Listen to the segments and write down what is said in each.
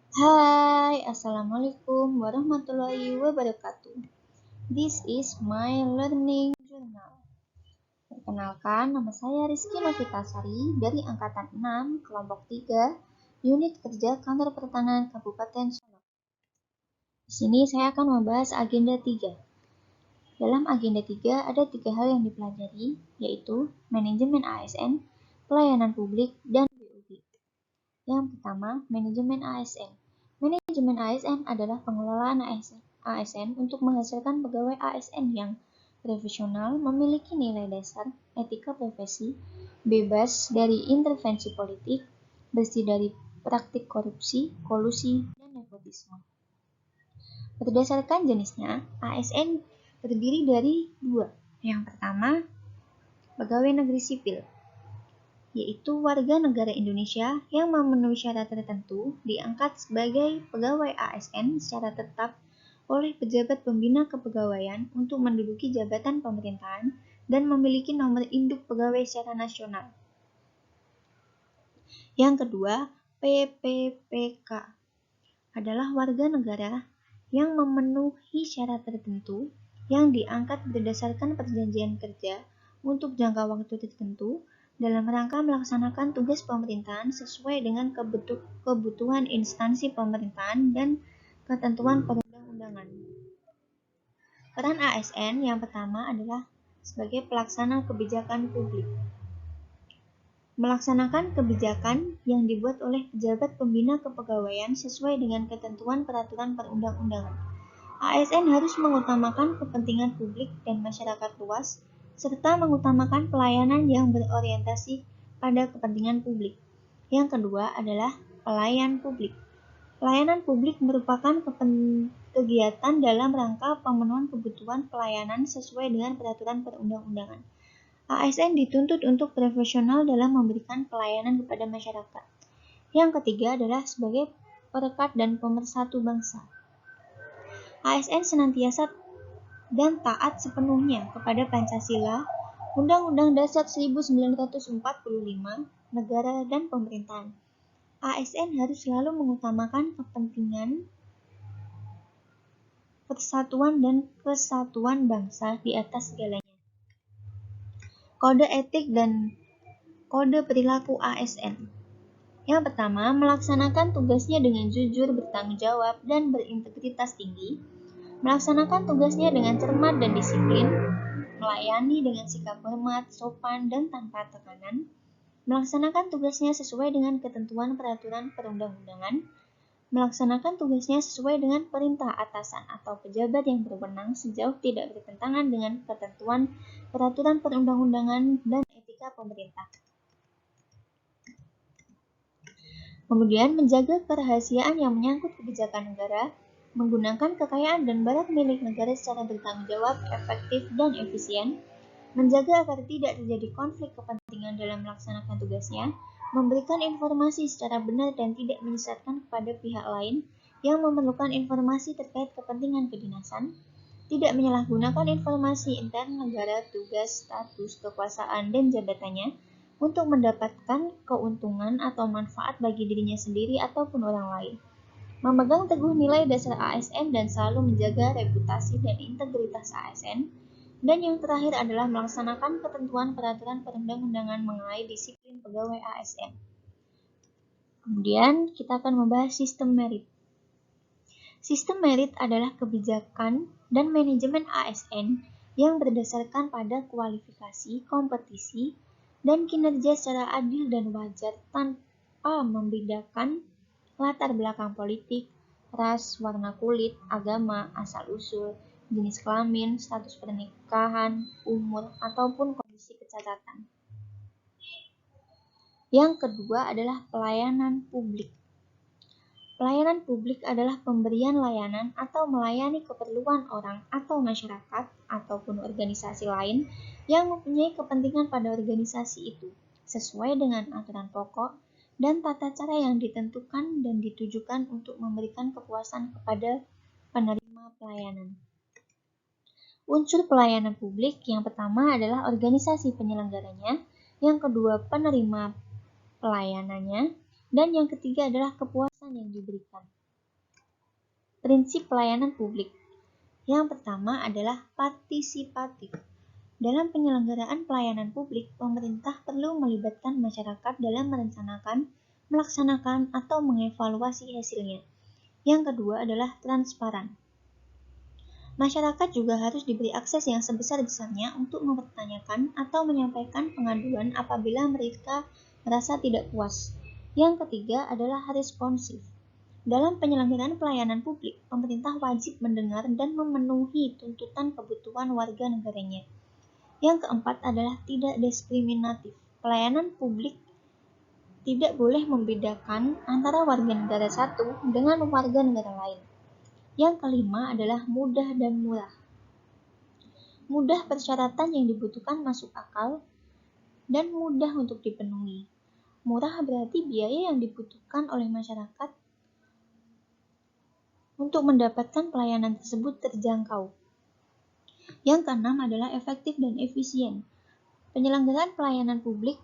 Hai, Assalamualaikum warahmatullahi wabarakatuh. This is my learning journal. Perkenalkan, nama saya Rizky Novitasari dari Angkatan 6, Kelompok 3, Unit Kerja Kantor Pertanahan Kabupaten Solok. Di sini saya akan membahas agenda 3. Dalam agenda 3 ada 3 hal yang dipelajari, yaitu manajemen ASN, pelayanan publik, dan BUB. Yang pertama, manajemen ASN. Manajemen ASN adalah pengelolaan ASN untuk menghasilkan pegawai ASN yang profesional, memiliki nilai dasar, etika profesi, bebas dari intervensi politik, bersih dari praktik korupsi, kolusi, dan nepotisme. Berdasarkan jenisnya, ASN terdiri dari 2. Yang pertama, pegawai negeri sipil, yaitu warga negara Indonesia yang memenuhi syarat tertentu diangkat sebagai pegawai ASN secara tetap oleh pejabat pembina kepegawaian untuk menduduki jabatan pemerintahan dan memiliki nomor induk pegawai secara nasional. Yang kedua, PPPK adalah warga negara yang memenuhi syarat tertentu yang diangkat berdasarkan perjanjian kerja untuk jangka waktu tertentu dalam rangka melaksanakan tugas pemerintahan sesuai dengan kebutuhan instansi pemerintahan dan ketentuan perundang-undangan. Peran ASN yang pertama adalah sebagai pelaksana kebijakan publik. Melaksanakan kebijakan yang dibuat oleh pejabat pembina kepegawaian sesuai dengan ketentuan peraturan perundang-undangan. ASN harus mengutamakan kepentingan publik dan masyarakat luas, serta mengutamakan pelayanan yang berorientasi pada kepentingan publik. Yang kedua adalah pelayan publik. Pelayanan publik merupakan kegiatan dalam rangka pemenuhan kebutuhan pelayanan sesuai dengan peraturan perundang-undangan. ASN dituntut untuk profesional dalam memberikan pelayanan kepada masyarakat. Yang ketiga adalah sebagai perekat dan pemersatu bangsa. ASN senantiasa dan taat sepenuhnya kepada Pancasila, Undang-Undang Dasar 1945, negara dan pemerintahan. ASN harus selalu mengutamakan kepentingan persatuan dan kesatuan bangsa di atas segalanya. Kode etik dan kode perilaku ASN. Yang pertama, melaksanakan tugasnya dengan jujur, bertanggung jawab, dan berintegritas tinggi. Melaksanakan tugasnya dengan cermat dan disiplin, melayani dengan sikap hormat, sopan, dan tanpa tekanan, melaksanakan tugasnya sesuai dengan ketentuan peraturan perundang-undangan, melaksanakan tugasnya sesuai dengan perintah atasan atau pejabat yang berwenang sejauh tidak bertentangan dengan ketentuan peraturan perundang-undangan dan etika pemerintah. Kemudian, menjaga kerahasiaan yang menyangkut kebijakan negara, menggunakan kekayaan dan barang milik negara secara bertanggung jawab, efektif, dan efisien, menjaga agar tidak terjadi konflik kepentingan dalam melaksanakan tugasnya, memberikan informasi secara benar dan tidak menyesatkan kepada pihak lain yang memerlukan informasi terkait kepentingan kedinasan, tidak menyalahgunakan informasi intern negara, tugas, status, kekuasaan, dan jabatannya untuk mendapatkan keuntungan atau manfaat bagi dirinya sendiri ataupun orang lain. Memegang teguh nilai dasar ASN dan selalu menjaga reputasi dan integritas ASN. Dan yang terakhir adalah melaksanakan ketentuan peraturan perundang-undangan mengenai disiplin pegawai ASN. Kemudian kita akan membahas sistem merit. Sistem merit adalah kebijakan dan manajemen ASN yang berdasarkan pada kualifikasi, kompetisi, dan kinerja secara adil dan wajar tanpa membedakan latar belakang politik, ras, warna kulit, agama, asal-usul, jenis kelamin, status pernikahan, umur, ataupun kondisi kecacatan. Yang kedua adalah pelayanan publik. Pelayanan publik adalah pemberian layanan atau melayani keperluan orang atau masyarakat ataupun organisasi lain yang mempunyai kepentingan pada organisasi itu, sesuai dengan aturan pokok dan tata cara yang ditentukan dan ditujukan untuk memberikan kepuasan kepada penerima pelayanan. Unsur pelayanan publik yang pertama adalah organisasi penyelenggaranya, yang kedua penerima pelayanannya, dan yang ketiga adalah kepuasan yang diberikan. Prinsip pelayanan publik. Yang pertama adalah partisipatif. Dalam penyelenggaraan pelayanan publik, pemerintah perlu melibatkan masyarakat dalam merencanakan, melaksanakan, atau mengevaluasi hasilnya. Yang kedua adalah transparan. Masyarakat juga harus diberi akses yang sebesar-besarnya untuk mempertanyakan atau menyampaikan pengaduan apabila mereka merasa tidak puas. Yang ketiga adalah responsif. Dalam penyelenggaraan pelayanan publik, pemerintah wajib mendengar dan memenuhi tuntutan kebutuhan warga negaranya. Yang keempat adalah tidak diskriminatif. Pelayanan publik tidak boleh membedakan antara warga negara satu dengan warga negara lain. Yang kelima adalah mudah dan murah. Mudah persyaratan yang dibutuhkan masuk akal dan mudah untuk dipenuhi. Murah berarti biaya yang dibutuhkan oleh masyarakat untuk mendapatkan pelayanan tersebut terjangkau. Yang keenam adalah efektif dan efisien. Penyelenggaraan pelayanan publik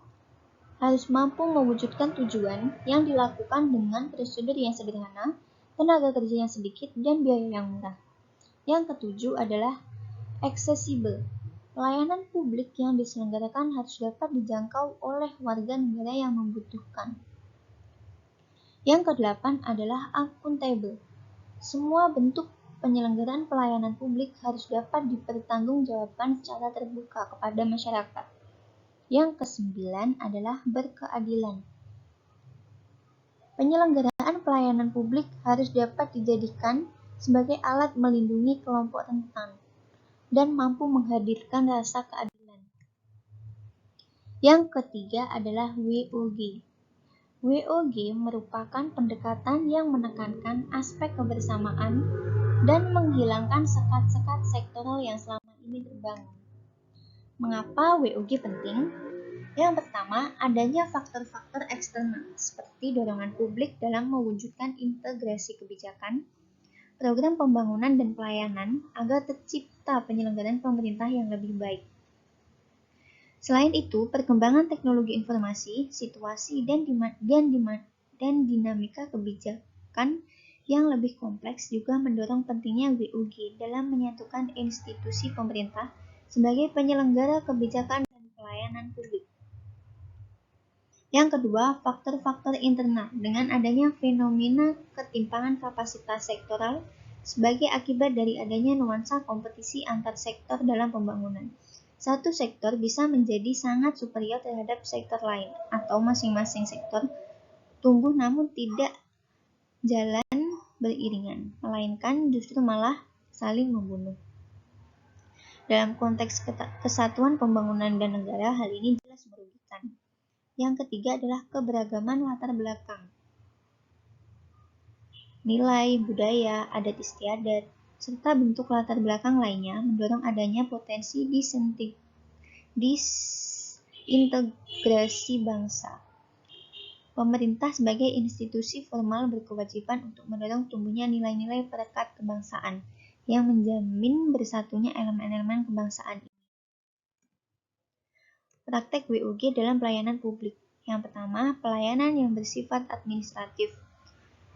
harus mampu mewujudkan tujuan yang dilakukan dengan prosedur yang sederhana, tenaga kerja yang sedikit, dan biaya yang murah. Yang ketujuh adalah aksesibel. Pelayanan publik yang diselenggarakan harus dapat dijangkau oleh warga negara yang membutuhkan. Yang kedelapan adalah akuntabel. Semua bentuk penyelenggaraan pelayanan publik harus dapat dipertanggungjawabkan secara terbuka kepada masyarakat. Yang kesembilan adalah berkeadilan. Penyelenggaraan pelayanan publik harus dapat dijadikan sebagai alat melindungi kelompok rentan dan mampu menghadirkan rasa keadilan. Yang ketiga adalah WOG. WOG merupakan pendekatan yang menekankan aspek kebersamaan dan menghilangkan sekat-sekat sektoral yang selama ini terbangun. Mengapa WOG penting? Yang pertama, adanya faktor-faktor eksternal seperti dorongan publik dalam mewujudkan integrasi kebijakan, program pembangunan dan pelayanan agar tercipta penyelenggaraan pemerintah yang lebih baik. Selain itu, perkembangan teknologi informasi, situasi, dan dinamika kebijakan yang lebih kompleks juga mendorong pentingnya WOG dalam menyatukan institusi pemerintah sebagai penyelenggara kebijakan dan pelayanan publik. Yang kedua, faktor-faktor internal dengan adanya fenomena ketimpangan kapasitas sektoral sebagai akibat dari adanya nuansa kompetisi antar sektor dalam pembangunan. Satu sektor bisa menjadi sangat superior terhadap sektor lain, atau masing-masing sektor tumbuh namun tidak jalan beriringan, melainkan justru malah saling membunuh. Dalam konteks kesatuan pembangunan dan negara, hal ini jelas merugikan. Yang ketiga adalah keberagaman latar belakang. Nilai, budaya, adat istiadat, serta bentuk latar belakang lainnya mendorong adanya potensi disintegrasi bangsa. Pemerintah sebagai institusi formal berkewajiban untuk mendorong tumbuhnya nilai-nilai perekat kebangsaan yang menjamin bersatunya elemen-elemen kebangsaan ini. Praktek WOG dalam pelayanan publik. Yang pertama, pelayanan yang bersifat administratif.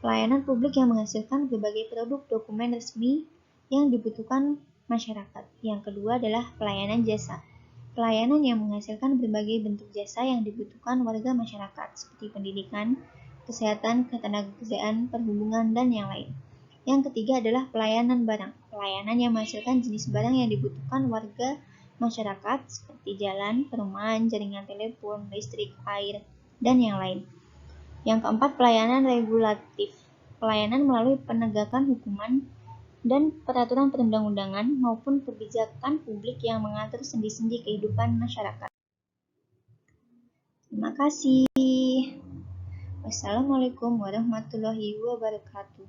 Pelayanan publik yang menghasilkan berbagai produk dokumen resmi yang dibutuhkan masyarakat. Yang kedua adalah pelayanan jasa. Pelayanan yang menghasilkan berbagai bentuk jasa yang dibutuhkan warga masyarakat, seperti pendidikan, kesehatan, ketenagakerjaan, perhubungan, dan yang lain. Yang ketiga adalah pelayanan barang. Pelayanan yang menghasilkan jenis barang yang dibutuhkan warga masyarakat, seperti jalan, perumahan, jaringan telepon, listrik, air, dan yang lain. Yang keempat, pelayanan regulatif. Pelayanan melalui penegakan hukuman dan peraturan perundang-undangan maupun kebijakan publik yang mengatur sendi-sendi kehidupan masyarakat. Terima kasih. Wassalamualaikum warahmatullahi wabarakatuh.